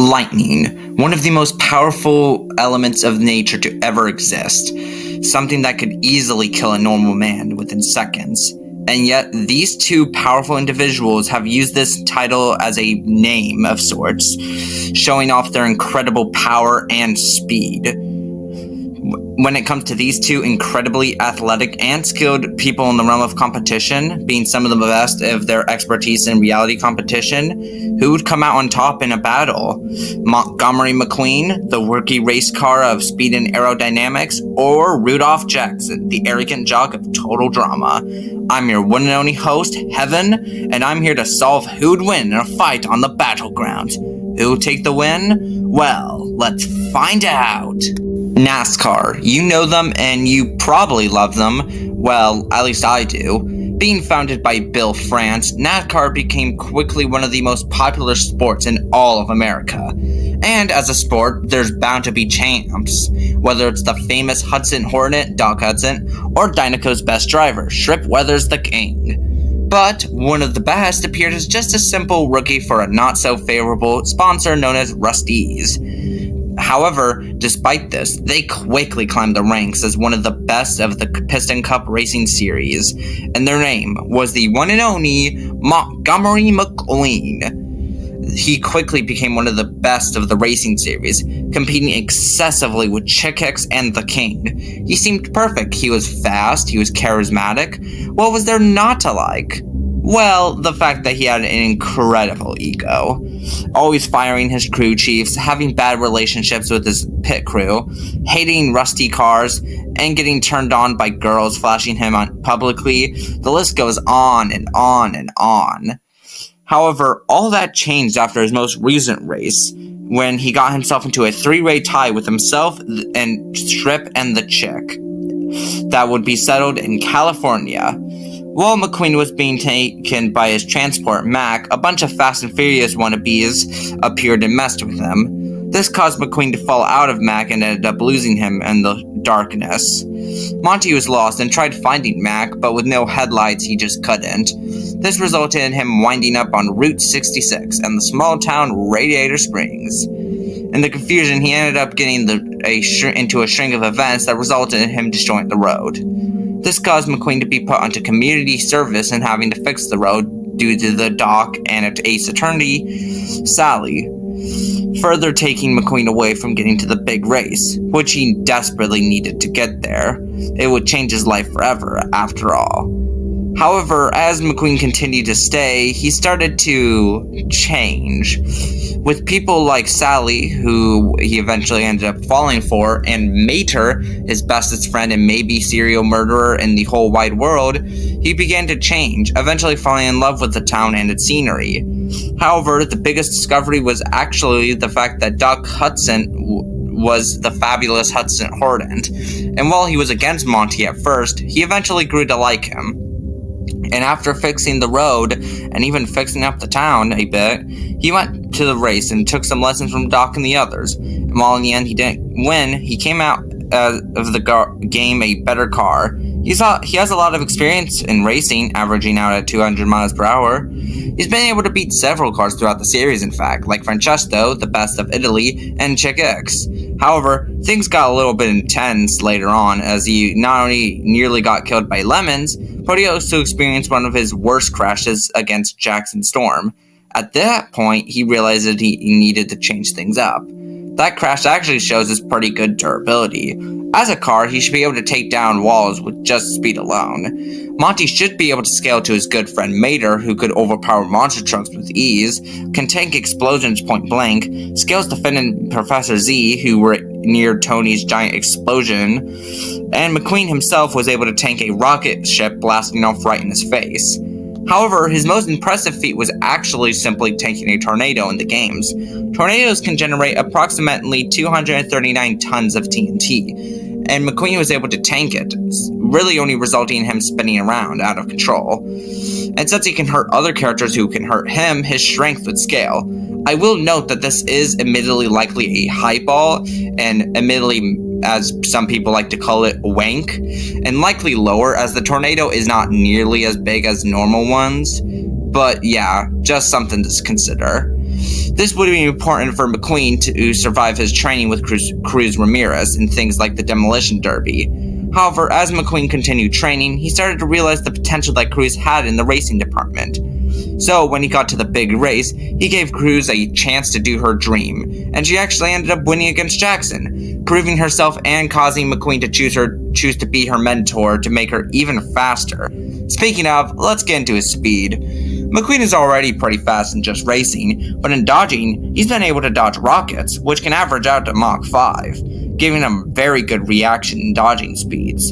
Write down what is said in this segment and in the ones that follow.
Lightning, one of the most powerful elements of nature to ever exist, something that could easily kill a normal man within seconds. And yet, these two powerful individuals have used this title as a name of sorts, showing off their incredible power and speed. When it comes to these two incredibly athletic and skilled people in the realm of competition, being some of the best of their expertise in reality competition, who would come out on top in a battle? Montgomery McQueen, the rookie race car of speed and aerodynamics, or Rudolph Jackson, the arrogant jock of total drama? I'm your one and only host, Heaven, and I'm here to solve who'd win in a fight on the Battlegrounds. Who'll take the win? Well, let's find out. NASCAR. You know them and you probably love them. Well, at least I do. Being founded by Bill France, NASCAR became quickly one of the most popular sports in all of America. And as a sport, there's bound to be champs. Whether it's the famous Hudson Hornet, Doc Hudson, or Dynaco's best driver, Shrimp Weathers the King. But one of the best appeared as just a simple rookie for a not-so-favorable sponsor known as Rusty's. However, despite this, they quickly climbed the ranks as one of the best of the Piston Cup racing series, and their name was the one and only Montgomery McQueen. He quickly became one of the best of the racing series, competing excessively with Chick Hicks and the King. He seemed perfect. He was fast, he was charismatic. What was there not to like? Well, the fact that he had an incredible ego, always firing his crew chiefs, having bad relationships with his pit crew, hating rusty cars, and getting turned on by girls flashing him on publicly. The list goes on and on and on. However, all that changed after his most recent race, when he got himself into a three-way tie with himself and Strip and the Chick. That would be settled in California. While McQueen was being taken by his transport, Mac, a bunch of Fast and Furious wannabes appeared and messed with him. This caused McQueen to fall out of Mac and ended up losing him in the darkness. Monty was lost and tried finding Mac, but with no headlights he just couldn't. This resulted in him winding up on Route 66 and the small town Radiator Springs. In the confusion, he ended up getting into a string of events that resulted in him destroying the road. This caused McQueen to be put onto community service and having to fix the road due to the doc and its ace attorney, Sally, further taking McQueen away from getting to the big race, which he desperately needed to get there. It would change his life forever, after all. However, as McQueen continued to stay, he started to change. With people like Sally, who he eventually ended up falling for, and Mater, his bestest friend and maybe serial murderer in the whole wide world, he began to change, eventually falling in love with the town and its scenery. However, the biggest discovery was actually the fact that Doc Hudson was the fabulous Hudson Hornet, and while he was against Monty at first, he eventually grew to like him. And after fixing the road, and even fixing up the town a bit, he went to the race and took some lessons from Doc and the others. And while in the end he didn't win, he came out of the game a better car. He has a lot of experience in racing, averaging out at 200 miles per hour. He's been able to beat several cars throughout the series, in fact, like Francesco, the best of Italy, and Chick Hicks. However, things got a little bit intense later on, as he not only nearly got killed by Lemons, but he also experienced one of his worst crashes against Jackson Storm. At that point, he realized that he needed to change things up. That crash actually shows his pretty good durability. As a car, he should be able to take down walls with just speed alone. Monty should be able to scale to his good friend Mater, who could overpower monster trucks with ease, can tank explosions point blank, scales defendant Professor Z, who were near Tony's giant explosion, and McQueen himself was able to tank a rocket ship blasting off right in his face. However, his most impressive feat was actually simply tanking a tornado in the games. Tornadoes can generate approximately 239 tons of TNT, and McQueen was able to tank it, really only resulting in him spinning around out of control. And since he can hurt other characters who can hurt him, his strength would scale. I will note that this is admittedly likely a high ball, and admittedly, as some people like to call it, wank, and likely lower as the tornado is not nearly as big as normal ones. But yeah, just something to consider. This would be important for McQueen to survive his training with Cruz Ramirez in things like the Demolition Derby. However, as McQueen continued training, he started to realize the potential that Cruz had in the racing department. So, when he got to the big race, he gave Cruz a chance to do her dream, and she actually ended up winning against Jackson, proving herself and causing McQueen to choose to be her mentor to make her even faster. Speaking of, let's get into his speed. McQueen is already pretty fast in just racing, but in dodging, he's been able to dodge rockets, which can average out to Mach 5, giving him very good reaction and dodging speeds.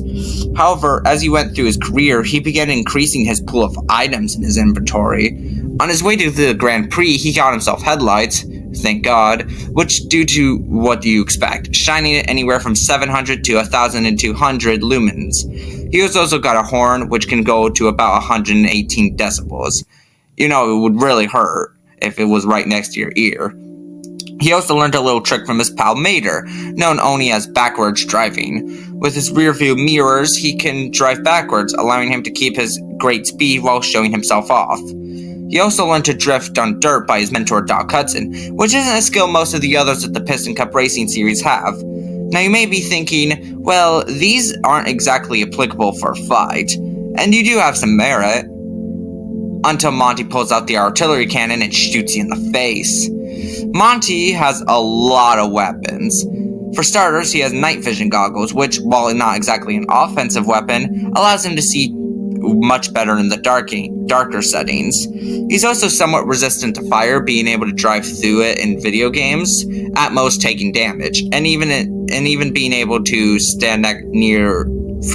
However, as he went through his career, he began increasing his pool of items in his inventory. On his way to the Grand Prix, he got himself headlights, thank God, which, due to what do you expect, shining at anywhere from 700 to 1,200 lumens. He has also got a horn, which can go to about 118 decibels. You know, it would really hurt if it was right next to your ear. He also learned a little trick from his pal Mater, known only as backwards driving. With his rear view mirrors, he can drive backwards, allowing him to keep his great speed while showing himself off. He also learned to drift on dirt by his mentor Doc Hudson, which isn't a skill most of the others at the Piston Cup Racing Series have. Now you may be thinking, well, these aren't exactly applicable for a fight, and you do have some merit. Until Monty pulls out the artillery cannon and shoots you in the face. Monty has a lot of weapons. For starters, he has night vision goggles, which, while not exactly an offensive weapon, allows him to see much better in the darker settings. He's also somewhat resistant to fire, being able to drive through it in video games, at most taking damage, and even being able to stand near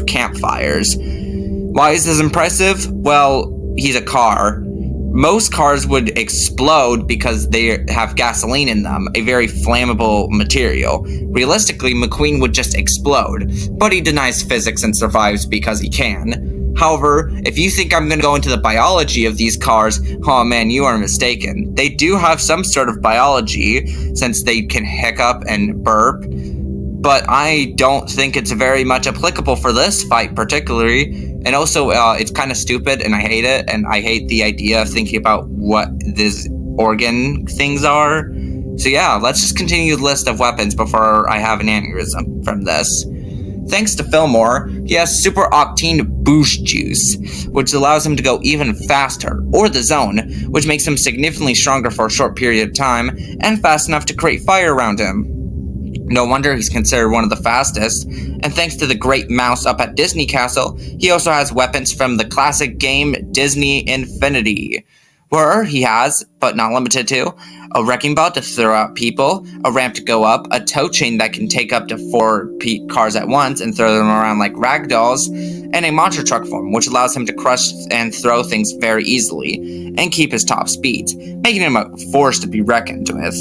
campfires. Why is this impressive? Well, he's a car. Most cars would explode because they have gasoline in them, a very flammable material. Realistically, McQueen would just explode, but he denies physics and survives because he can. However, if you think I'm going to go into the biology of these cars, oh man, you are mistaken. They do have some sort of biology, since they can hiccup and burp, but I don't think it's very much applicable for this fight particularly. And also, it's kind of stupid, and I hate it, and I hate the idea of thinking about what these organ things are. So yeah, let's just continue the list of weapons before I have an aneurysm from this. Thanks to Fillmore, he has Super Octane Boost Juice, which allows him to go even faster, or the Zone, which makes him significantly stronger for a short period of time, and fast enough to create fire around him. No wonder he's considered one of the fastest, and thanks to the great mouse up at Disney Castle, he also has weapons from the classic game Disney Infinity, where he has, but not limited to, a wrecking ball to throw out people, a ramp to go up, a tow chain that can take up to 4 cars at once and throw them around like rag dolls, and a monster truck form, which allows him to crush and throw things very easily, and keep his top speeds, making him a force to be reckoned with.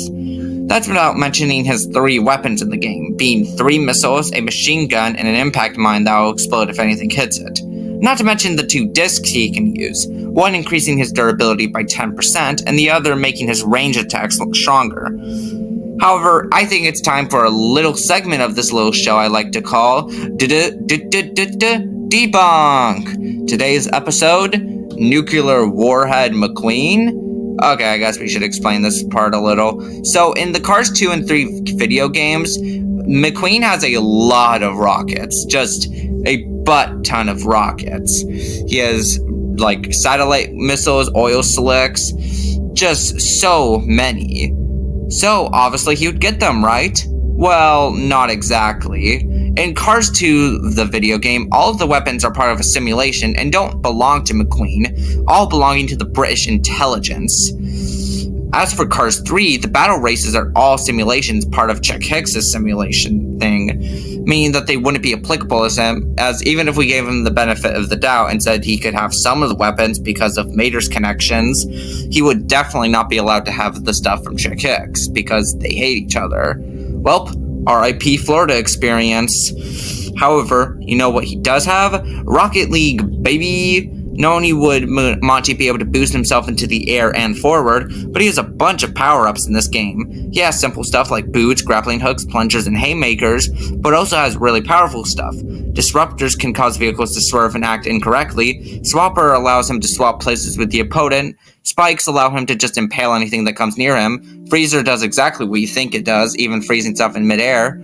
That's without mentioning his 3 weapons in the game, being 3 missiles, a machine gun, and an impact mine that will explode if anything hits it. Not to mention the 2 discs he can use, one increasing his durability by 10%, and the other making his range attacks look stronger. However, I think it's time for a little segment of this little show I like to call Debunk! Today's episode, Nuclear Warhead McQueen. Okay, I guess we should explain this part a little. So, in the Cars 2 and 3 video games, McQueen has a lot of rockets. Just a butt ton of rockets. He has, like, satellite missiles, oil slicks, just so many. So, obviously, he would get them, right? Well, not exactly. In Cars 2, the video game, all of the weapons are part of a simulation and don't belong to McQueen, all belonging to the British intelligence. As for Cars 3, the battle races are all simulations, part of Chuck Hicks's simulation thing, meaning that they wouldn't be applicable as him, as even if we gave him the benefit of the doubt and said he could have some of the weapons because of Mater's connections, he would definitely not be allowed to have the stuff from Chuck Hicks, because they hate each other. Welp, R.I.P. Florida experience. However, you know what he does have? Rocket League, baby! Not only would Monty be able to boost himself into the air and forward, but he has a bunch of power-ups in this game. He has simple stuff like boots, grappling hooks, plungers, and haymakers, but also has really powerful stuff. Disruptors can cause vehicles to swerve and act incorrectly. Swapper allows him to swap places with the opponent. Spikes allow him to just impale anything that comes near him. Freezer does exactly what you think it does, even freezing stuff in midair.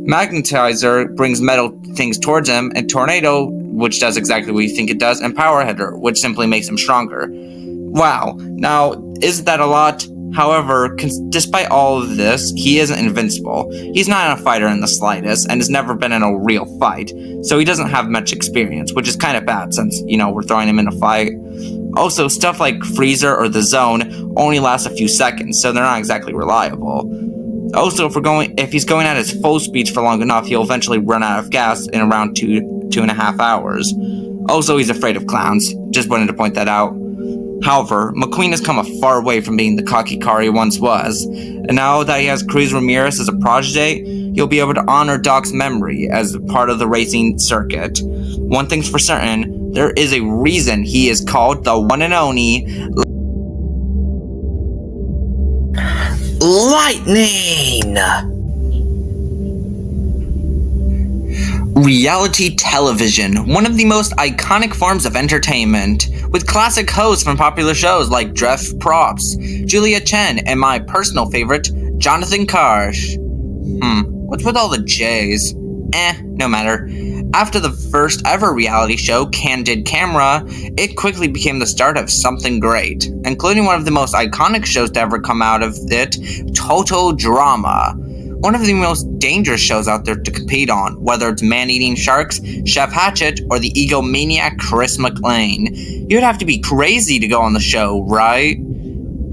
Magnetizer brings metal things towards him, and Tornado, which does exactly what you think it does, and Power Hitter, which simply makes him stronger. Wow. Now, isn't that a lot? However, despite all of this, he isn't invincible. He's not a fighter in the slightest, and has never been in a real fight, so he doesn't have much experience, which is kind of bad since, we're throwing him in a fight. Also, stuff like Freezer or the Zone only lasts a few seconds, so they're not exactly reliable. Also, if he's going at his full speeds for long enough, he'll eventually run out of gas in around 2.5 hours. Also, he's afraid of clowns. Just wanted to point that out. However, McQueen has come a far way from being the cocky car he once was, and now that he has Cruz Ramirez as a protege, he'll be able to honor Doc's memory as part of the racing circuit. One thing's for certain, there is a reason he is called the one and only Lightning! Reality television, one of the most iconic forms of entertainment, with classic hosts from popular shows like Jeff Probst, Julia Chen, and my personal favorite, Jonathan Karsh. What's with all the J's? No matter. After the first ever reality show, Candid Camera, it quickly became the start of something great, including one of the most iconic shows to ever come out of it, Total Drama. One of the most dangerous shows out there to compete on, whether it's Man-Eating Sharks, Chef Hatchet, or the egomaniac Chris McLean. You'd have to be crazy to go on the show, right?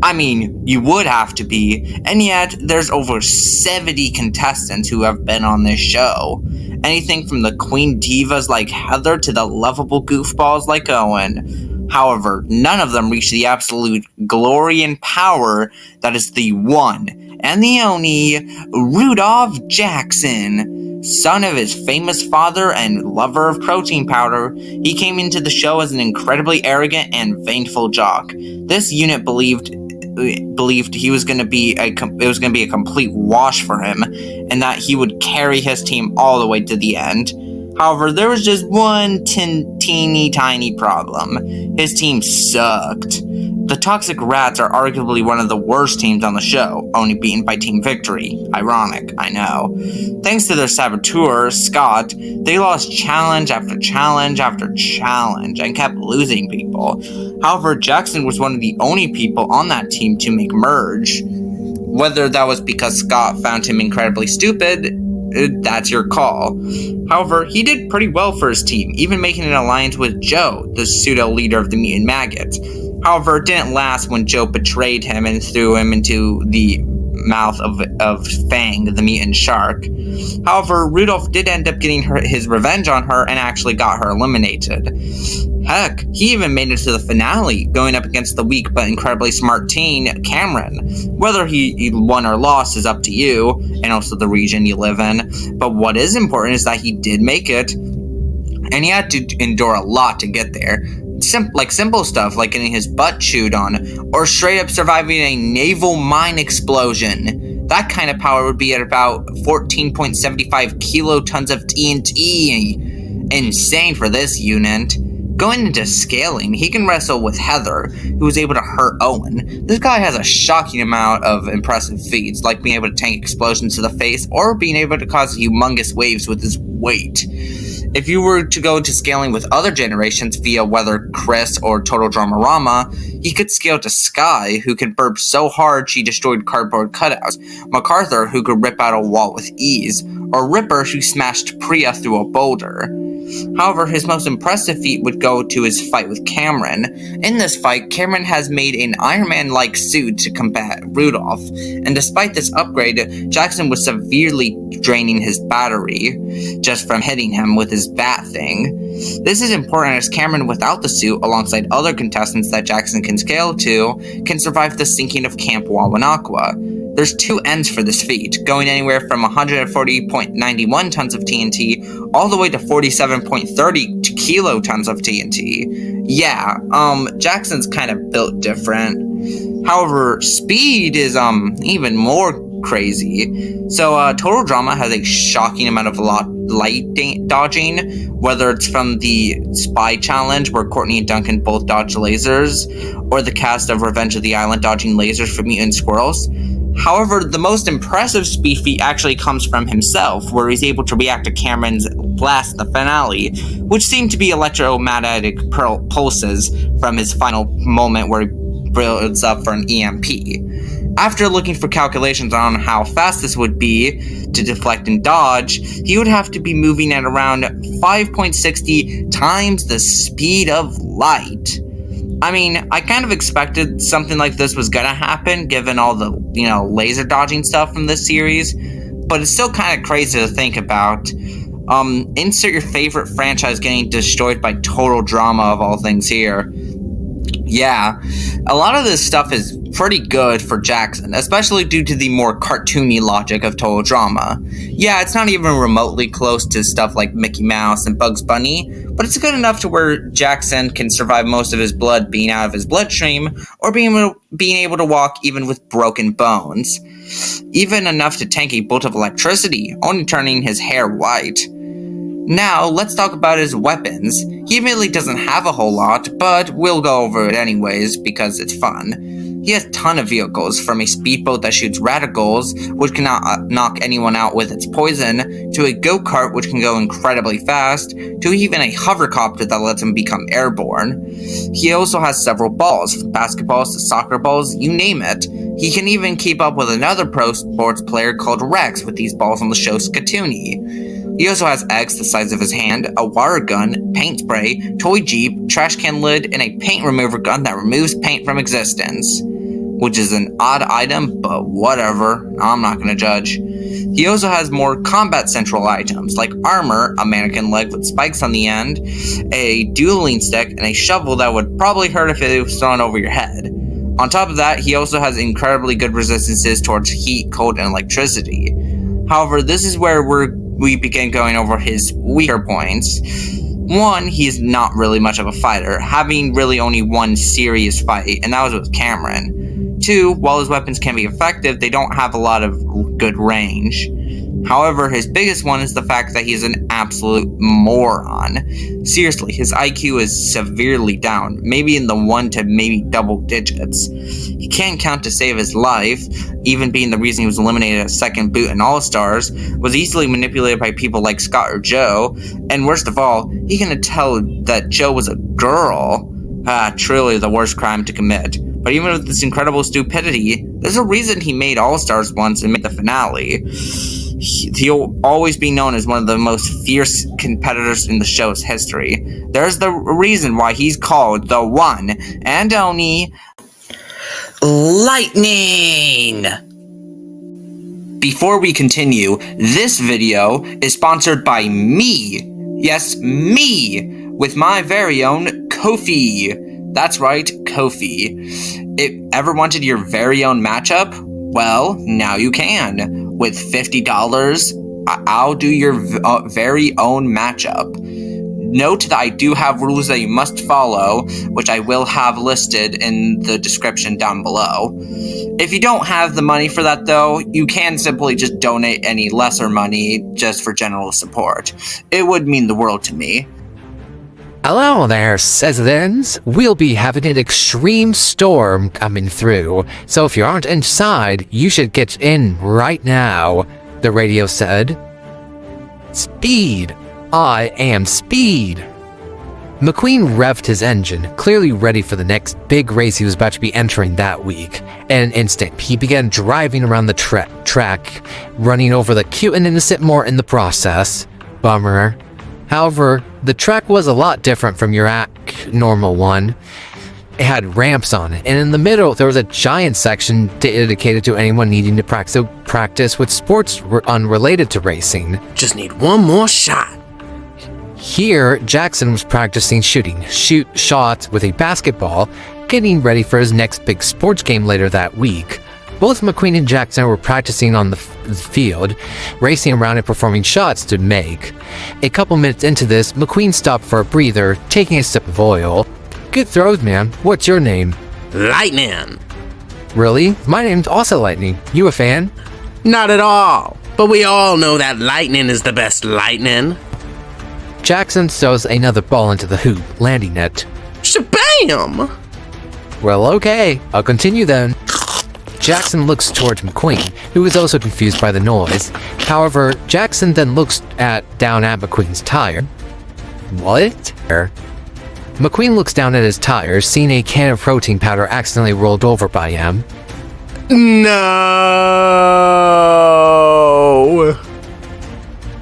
I mean, you would have to be, and yet there's over 70 contestants who have been on this show. Anything from the queen divas like Heather to the lovable goofballs like Owen. However, none of them reach the absolute glory and power that is the one and the only Rudolph Jackson. Son of his famous father and lover of protein powder, he came into the show as an incredibly arrogant and vainful jock. This unit believed he was going to be a complete wash for him, and that he would carry his team all the way to the end. However, there was just one teeny tiny problem. His team sucked. The Toxic Rats are arguably one of the worst teams on the show, only beaten by Team Victory. Ironic, I know. Thanks to their saboteur, Scott, they lost challenge after challenge after challenge and kept losing people. However, Jackson was one of the only people on that team to make merge. Whether that was because Scott found him incredibly stupid, that's your call. However, he did pretty well for his team, even making an alliance with Joe, the pseudo-leader of the Mutant Maggots. However, it didn't last when Joe betrayed him and threw him into the mouth of Fang, the mutant shark. However, Rudolph did end up getting his revenge on her and actually got her eliminated. Heck, he even made it to the finale, going up against the weak but incredibly smart teen, Cameron. Whether he won or lost is up to you, and also the region you live in. But what is important is that he did make it, and he had to endure a lot to get there. Simple stuff like getting his butt chewed on, or straight up surviving a naval mine explosion. That kind of power would be at about 14.75 kilotons of TNT. Insane for this unit. Going into scaling, he can wrestle with Heather, who was able to hurt Owen. This guy has a shocking amount of impressive feats, like being able to tank explosions to the face, or being able to cause humongous waves with his weight. If you were to go into scaling with other generations via whether Chris or Total Dramarama, he could scale to Sky, who could burp so hard she destroyed cardboard cutouts, MacArthur, who could rip out a wall with ease, or Ripper, who smashed Priya through a boulder. However, his most impressive feat would go to his fight with Cameron. In this fight, Cameron has made an Iron Man-like suit to combat Rudolph, and despite this upgrade, Jackson was severely draining his battery just from hitting him with his bat thing. This is important as Cameron without the suit, alongside other contestants that Jackson can scale to, can survive the sinking of Camp Wawanakwa. There's two ends for this feat, going anywhere from 140.91 tons of TNT all the way to 47.30 kilotons of TNT. Yeah, Jackson's kind of built different. However, speed is even more crazy. So Total Drama has a shocking amount of light dodging, whether it's from the spy challenge where Courtney and Duncan both dodge lasers, or the cast of Revenge of the Island dodging lasers from mutant squirrels. However, the most impressive speed feat actually comes from himself, where he's able to react to Cameron's blast in the finale, which seemed to be electromagnetic pulses from his final moment where he builds up for an EMP. After looking for calculations on how fast this would be to deflect and dodge, he would have to be moving at around 5.60 times the speed of light. I mean, I kind of expected something like this was gonna happen, given all the, laser dodging stuff from this series, but it's still kind of crazy to think about. Insert your favorite franchise getting destroyed by Total Drama of all things here. Yeah, a lot of this stuff is pretty good for Jackson, especially due to the more cartoony logic of Total Drama. Yeah, it's not even remotely close to stuff like Mickey Mouse and Bugs Bunny, but it's good enough to where Jackson can survive most of his blood being out of his bloodstream, or being able to walk even with broken bones. Even enough to tank a bolt of electricity, only turning his hair white. Now, let's talk about his weapons. He admittedly doesn't have a whole lot, but we'll go over it anyways because it's fun. He has a ton of vehicles, from a speedboat that shoots radicals, which can knock anyone out with its poison, to a go-kart which can go incredibly fast, to even a hovercopter that lets him become airborne. He also has several balls, from basketballs to soccer balls, you name it. He can even keep up with another pro sports player called Rex with these balls on the show Skatoony. He also has eggs the size of his hand, a water gun, paint spray, toy jeep, trash can lid, and a paint remover gun that removes paint from existence. Which is an odd item, but whatever, I'm not gonna judge. He also has more combat central items, like armor, a mannequin leg with spikes on the end, a dueling stick, and a shovel that would probably hurt if it was thrown over your head. On top of that, he also has incredibly good resistances towards heat, cold, and electricity. However, this is where we begin going over his weaker points. One, he's not really much of a fighter, having really only one serious fight, and that was with Cameron. Two, while his weapons can be effective, they don't have a lot of good range. However, his biggest one is the fact that he is an absolute moron. Seriously, his IQ is severely down, maybe in the 1 to maybe double digits. He can't count to save his life, even being the reason he was eliminated at second boot in All-Stars, was easily manipulated by people like Scott or Joe, and worst of all, he can tell that Joe was a girl. Truly the worst crime to commit. But even with this incredible stupidity, there's a reason he made All-Stars once and made the finale. He'll always be known as one of the most fierce competitors in the show's history. There's the reason why he's called the one and only Lightning! Before we continue, this video is sponsored by me. Yes, me! With my very own Ko-fi. That's right, Ko-fi. If ever wanted your very own matchup? Well, now you can. With $50, I'll do your very own matchup. Note that I do have rules that you must follow, which I will have listed in the description down below. If you don't have the money for that though, you can simply just donate any lesser money just for general support. It would mean the world to me. Hello there, citizens. We'll be having an extreme storm coming through, so if you aren't inside, you should get in right now, the radio said. Speed. I am Speed. McQueen revved his engine, clearly ready for the next big race he was about to be entering that week. In an instant, he began driving around the track, running over the cute and innocent more in the process. Bummer. However, the track was a lot different from your normal one. It had ramps on it, and in the middle there was a giant section dedicated to anyone needing to practice with sports unrelated to racing. Just need one more shot. Here, Jackson was practicing shooting shots with a basketball, getting ready for his next big sports game later that week. Both McQueen and Jackson were practicing on the field, racing around and performing shots to make. A couple minutes into this, McQueen stopped for a breather, taking a sip of oil. Good throws, man. What's your name? Lightning. Really? My name's also Lightning. You a fan? Not at all. But we all know that lightning is the best lightning. Jackson throws another ball into the hoop, landing it. Shabam! Well, okay. I'll continue then. Jackson looks towards McQueen, who is also confused by the noise. However, Jackson then looks down at McQueen's tire. What? McQueen looks down at his tire, seeing a can of protein powder accidentally rolled over by him. No!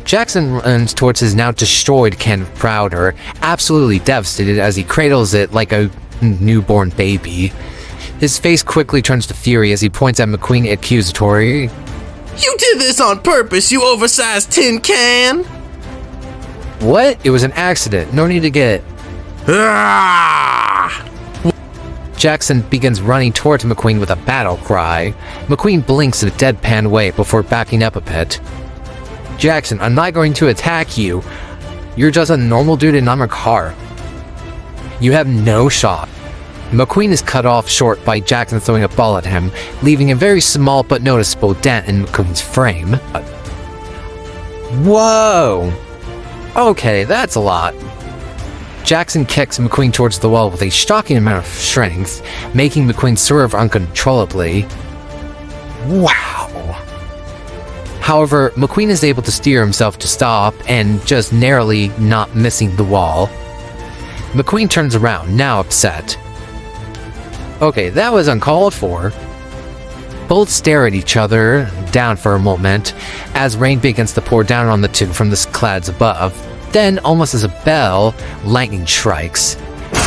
Jackson runs towards his now destroyed can of powder, absolutely devastated as he cradles it like a newborn baby. His face quickly turns to fury as he points at McQueen accusatory. You did this on purpose, you oversized tin can! What? It was an accident. No need to get... Ah! Jackson begins running towards McQueen with a battle cry. McQueen blinks in a deadpan way before backing up a bit. Jackson, I'm not going to attack you. You're just a normal dude and I'm a car. You have no shot. McQueen is cut off short by Jackson throwing a ball at him, leaving a very small but noticeable dent in McQueen's frame. Whoa! Okay, that's a lot. Jackson kicks McQueen towards the wall with a shocking amount of strength, making McQueen swerve uncontrollably. Wow! However, McQueen is able to steer himself to stop and just narrowly not missing the wall. McQueen turns around, now upset. Okay, that was uncalled for. Both stare at each other, down for a moment, as rain begins to pour down on the two from the clouds above. Then, almost as a bell, lightning strikes.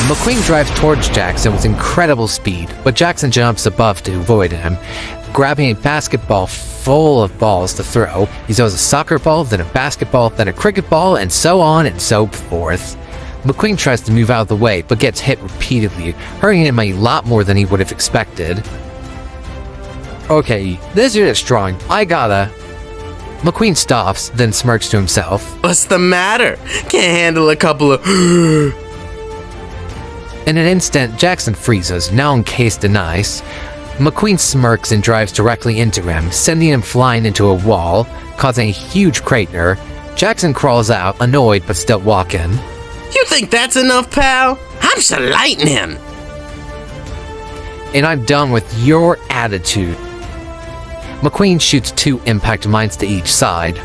McQueen drives towards Jackson with incredible speed, but Jackson jumps above to avoid him, grabbing a basketball full of balls to throw. He throws a soccer ball, then a basketball, then a cricket ball, and so on and so forth. McQueen tries to move out of the way, but gets hit repeatedly, hurting him a lot more than he would have expected. Okay, this unit's strong. I gotta... McQueen stops, then smirks to himself. What's the matter? Can't handle a couple of... In an instant, Jackson freezes, now encased in ice. McQueen smirks and drives directly into him, sending him flying into a wall, causing a huge crater. Jackson crawls out, annoyed but still walking. You think that's enough, pal? I'm so lightning. And I'm done with your attitude. McQueen shoots 2 impact mines to each side.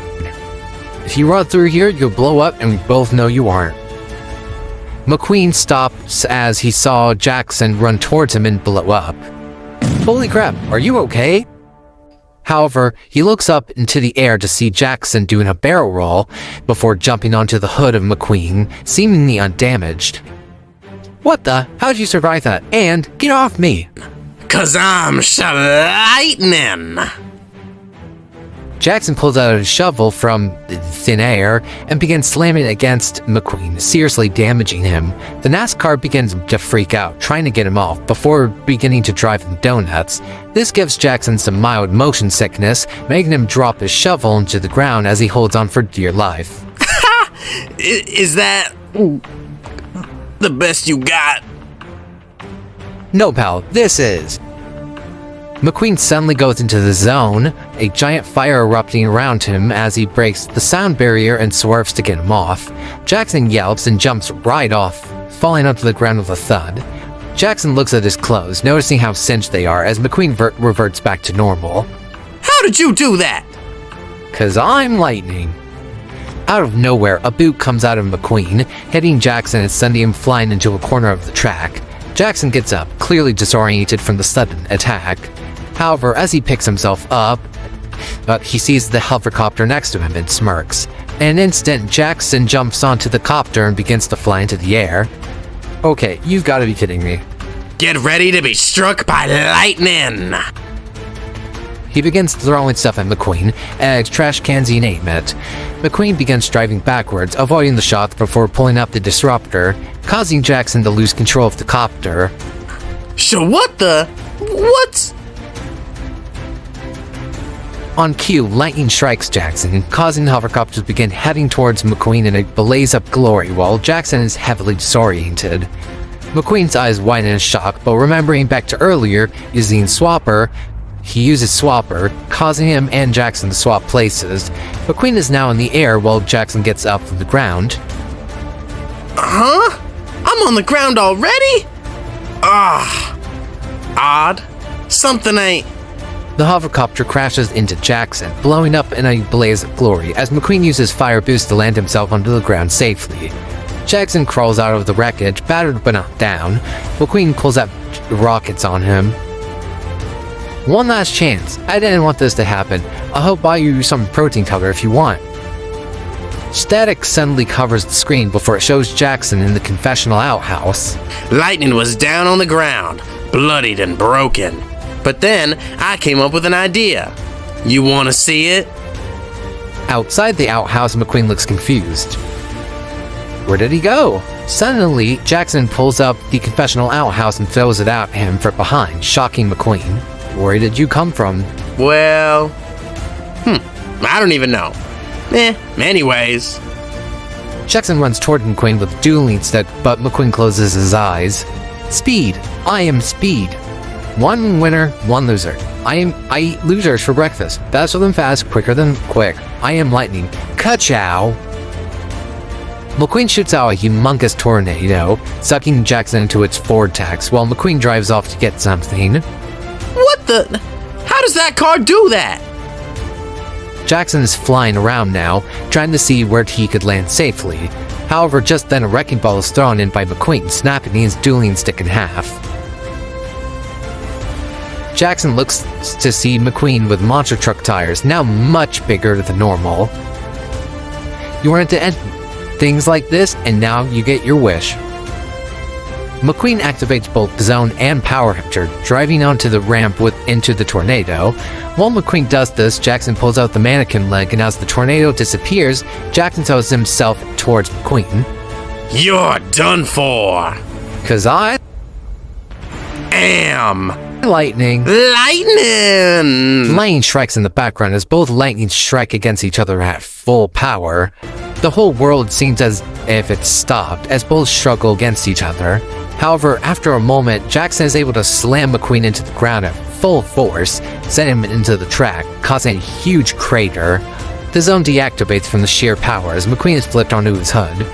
If you run through here, you'll blow up and we both know you aren't. McQueen stops as he saw Jackson run towards him and blow up. Holy crap, are you okay? However, he looks up into the air to see Jackson doing a barrel roll before jumping onto the hood of McQueen, seemingly undamaged. What the? How'd you survive that? And get off me! 'Cause I'm lightning. Jackson pulls out a shovel from thin air and begins slamming it against McQueen, seriously damaging him. The NASCAR begins to freak out, trying to get him off, before beginning to drive him donuts. This gives Jackson some mild motion sickness, making him drop his shovel into the ground as he holds on for dear life. Is that the best you got? No, pal, this is... McQueen suddenly goes into the zone, a giant fire erupting around him as he breaks the sound barrier and swerves to get him off. Jackson yelps and jumps right off, falling onto the ground with a thud. Jackson looks at his clothes, noticing how singed they are as McQueen reverts back to normal. How did you do that? 'Cause I'm lightning. Out of nowhere, a boot comes out of McQueen, hitting Jackson and sending him flying into a corner of the track. Jackson gets up, clearly disoriented from the sudden attack. However, as he picks himself up, he sees the helicopter next to him and smirks. In an instant, Jackson jumps onto the copter and begins to fly into the air. Okay, you've got to be kidding me. Get ready to be struck by lightning. He begins throwing stuff at McQueen, eggs, trash cans, and name it. McQueen begins driving backwards, avoiding the shots before pulling up the disruptor, causing Jackson to lose control of the copter. So what the... What? On cue, lightning strikes Jackson, causing the hovercopter to begin heading towards McQueen in a blaze of glory while Jackson is heavily disoriented. McQueen's eyes widen in shock, but remembering back to earlier, using Swapper, he uses Swapper, causing him and Jackson to swap places. McQueen is now in the air while Jackson gets up from the ground. Huh? I'm on the ground already? Odd. Something ain't... The hovercopter crashes into Jackson, blowing up in a blaze of glory as McQueen uses Fire Boost to land himself onto the ground safely. Jackson crawls out of the wreckage, battered but not down. McQueen pulls out rockets on him. One last chance. I didn't want this to happen. I'll buy you some protein powder if you want. Static suddenly covers the screen before it shows Jackson in the confessional outhouse. Lightning was down on the ground, bloodied and broken. But then, I came up with an idea. You want to see it? Outside the outhouse, McQueen looks confused. Where did he go? Suddenly, Jackson pulls up the confessional outhouse and throws it at him from behind, shocking McQueen. Where did you come from? Well... I don't even know. Anyways. Jackson runs toward McQueen with dueling stick, but McQueen closes his eyes. Speed. I am Speed. One winner, one loser. I eat losers for breakfast. Faster than fast, quicker than quick. I am lightning. Ka-chow! McQueen shoots out a humongous tornado, sucking Jackson into its vortex, while McQueen drives off to get something. What the? How does that car do that? Jackson is flying around now, trying to see where he could land safely. However, just then a wrecking ball is thrown in by McQueen, snapping his dueling stick in half. Jackson looks to see McQueen with monster truck tires, now much bigger than normal. You wanted to end things like this, and now you get your wish. McQueen activates both the zone and power hitcher, driving onto the ramp into the tornado. While McQueen does this, Jackson pulls out the mannequin leg, and as the tornado disappears, Jackson throws himself towards McQueen. You're done for! 'Cause I am... Lightning. Lightning! Lightning strikes in the background as both lightnings strike against each other at full power. The whole world seems as if it stopped, as both struggle against each other. However, after a moment, Jackson is able to slam McQueen into the ground at full force, sending him into the track, causing a huge crater. The zone deactivates from the sheer power as McQueen is flipped onto his hood.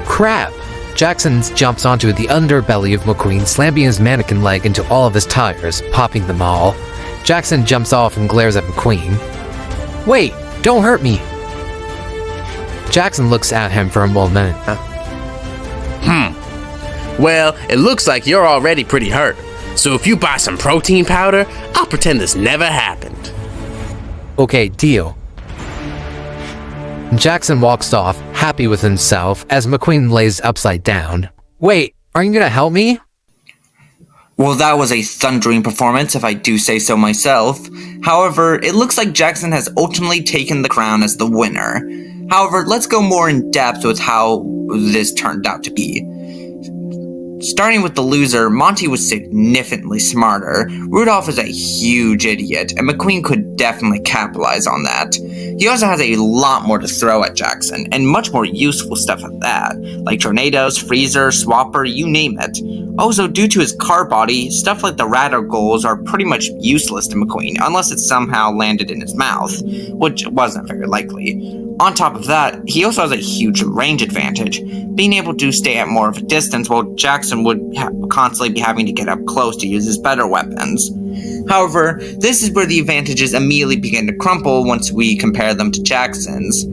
Crap! Jackson jumps onto the underbelly of McQueen, slamming his mannequin leg into all of his tires, popping them all. Jackson jumps off and glares at McQueen. Wait! Don't hurt me! Jackson looks at him for a moment. Well, it looks like you're already pretty hurt. So if you buy some protein powder, I'll pretend this never happened. Okay, deal. Jackson walks off, happy with himself, as McQueen lays upside down. Wait, are you gonna help me? Well, that was a thundering performance, if I do say so myself. However, it looks like Jackson has ultimately taken the crown as the winner. However, let's go more in depth with how this turned out to be. Starting with the loser, Monty was significantly smarter. Rudolph is a huge idiot, and McQueen could definitely capitalize on that. He also has a lot more to throw at Jackson, and much more useful stuff at that, like tornadoes, freezer, swapper, you name it. Also, due to his car body, stuff like the radar goals are pretty much useless to McQueen, unless it somehow landed in his mouth, which wasn't very likely. On top of that, he also has a huge range advantage, being able to stay at more of a distance while Jackson would constantly be having to get up close to use his better weapons. However, this is where the advantages immediately begin to crumble once we compare them to Jackson's,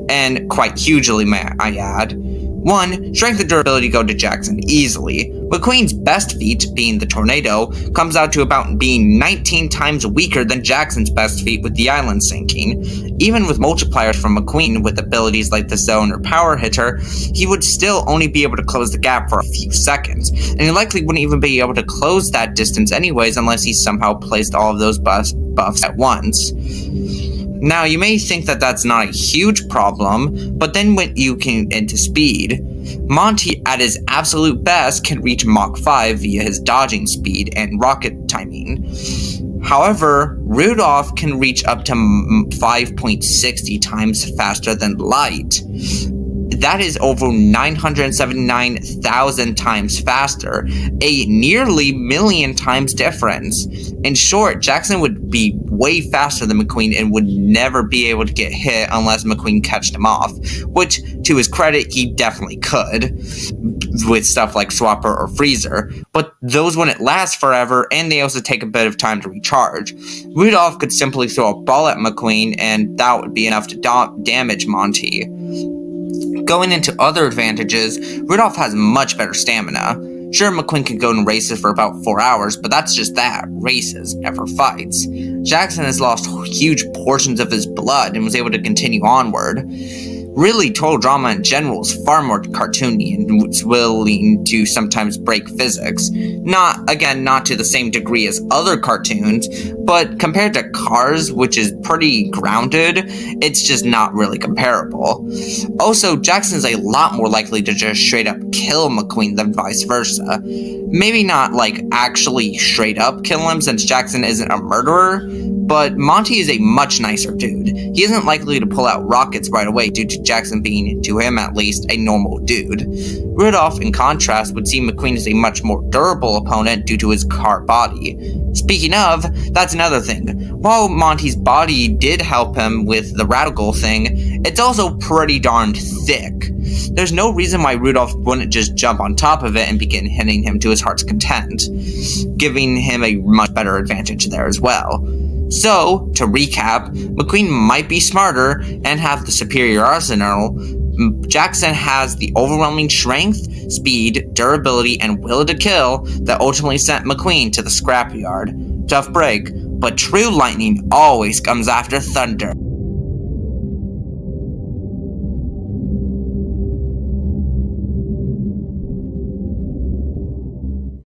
and quite hugely, may I add. 1. Strength and durability go to Jackson easily. McQueen's best feat, being the tornado, comes out to about being 19 times weaker than Jackson's best feat with the island sinking. Even with multipliers from McQueen with abilities like the zone or power hitter, he would still only be able to close the gap for a few seconds, and he likely wouldn't even be able to close that distance anyways unless he somehow placed all of those buffs at once. Now, you may think that that's not a huge problem, but then when you get into speed, Monty at his absolute best can reach Mach 5 via his dodging speed and rocket timing. However, Rudolph can reach up to 5.60 times faster than light. that is over 979,000 times faster, a nearly million times difference. In short, Jackson would be way faster than McQueen and would never be able to get hit unless McQueen catched him off, which, to his credit, he definitely could, with stuff like Swapper or Freezer, but those wouldn't last forever, and they also take a bit of time to recharge. Rudolph could simply throw a ball at McQueen, and that would be enough to damage Monty. Going into other advantages, Rudolph has much better stamina. Sure, McQueen can go in races for about 4 hours, but that's just that, races, never fights. Jackson has lost huge portions of his blood and was able to continue onward. Really, Total Drama in general is far more cartoony and is willing to sometimes break physics. Not to the same degree as other cartoons, but compared to Cars, which is pretty grounded, it's just not really comparable. Also, Jackson's a lot more likely to just straight up kill McQueen than vice versa. Maybe not actually straight up kill him since Jackson isn't a murderer, but Monty is a much nicer dude. He isn't likely to pull out rockets right away due to Jackson being, to him at least, a normal dude. Rudolph, in contrast, would see McQueen as a much more durable opponent due to his car body. Speaking of, that's another thing. While Monty's body did help him with the radical thing, it's also pretty darned thick. There's no reason why Rudolph wouldn't just jump on top of it and begin hitting him to his heart's content, giving him a much better advantage there as well. So, to recap, McQueen might be smarter and have the superior arsenal. Jackson has the overwhelming strength, speed, durability, and will to kill that ultimately sent McQueen to the scrapyard. Tough break, but true lightning always comes after thunder.